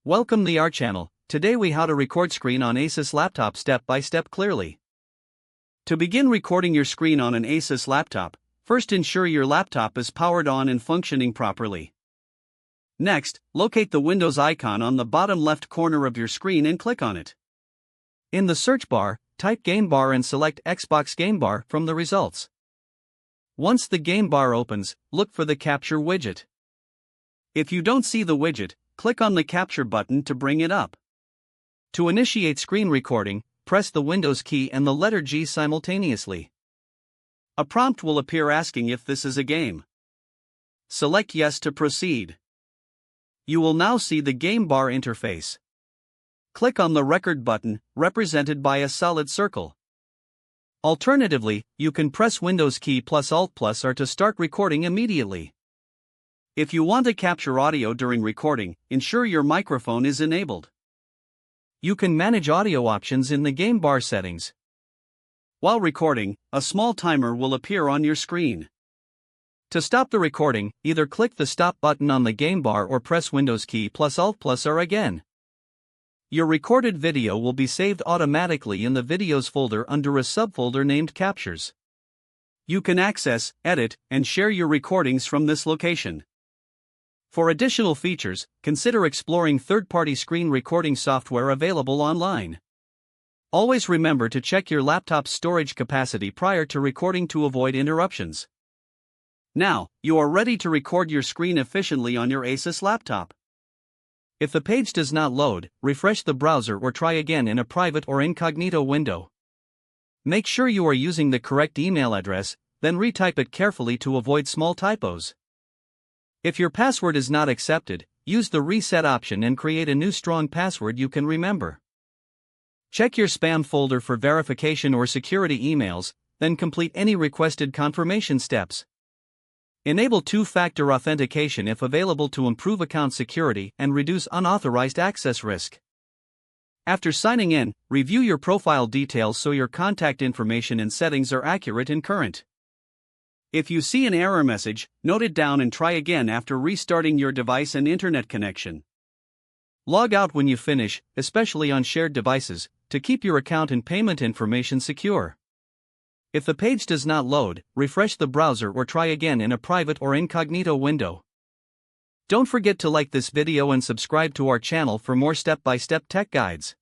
Welcome to our channel. Today we how to record screen on ASUS laptop step by step clearly. To begin recording your screen on an ASUS laptop, first ensure your laptop is powered on and functioning properly. Next, locate the Windows icon on the bottom left corner of your screen and click on it. In the search bar, type Game Bar and select Xbox Game Bar from the results. Once the Game Bar opens, look for the Capture widget. If you don't see the widget, click on the Capture button to bring it up. To initiate screen recording, press the Windows key and the letter G simultaneously. A prompt will appear asking if this is a game. Select Yes to proceed. You will now see the Game Bar interface. Click on the Record button, represented by a solid circle. Alternatively, you can press Windows key plus Alt plus R to start recording immediately. If you want to capture audio during recording, ensure your microphone is enabled. You can manage audio options in the Game Bar settings. While recording, a small timer will appear on your screen. To stop the recording, either click the Stop button on the Game Bar or press Windows key plus Alt plus R again. Your recorded video will be saved automatically in the Videos folder under a subfolder named Captures. You can access, edit, and share your recordings from this location. For additional features, consider exploring third-party screen recording software available online. Always remember to check your laptop's storage capacity prior to recording to avoid interruptions. Now, you are ready to record your screen efficiently on your ASUS laptop. If the page does not load, refresh the browser or try again in a private or incognito window. Make sure you are using the correct email address, then retype it carefully to avoid small typos. If your password is not accepted, use the reset option and create a new strong password you can remember. Check your spam folder for verification or security emails, then complete any requested confirmation steps. Enable two-factor authentication if available to improve account security and reduce unauthorized access risk. After signing in, review your profile details so your contact information and settings are accurate and current. If you see an error message, note it down and try again after restarting your device and internet connection. Log out when you finish, especially on shared devices, to keep your account and payment information secure. If the page does not load, refresh the browser or try again in a private or incognito window. Don't forget to like this video and subscribe to our channel for more step-by-step tech guides.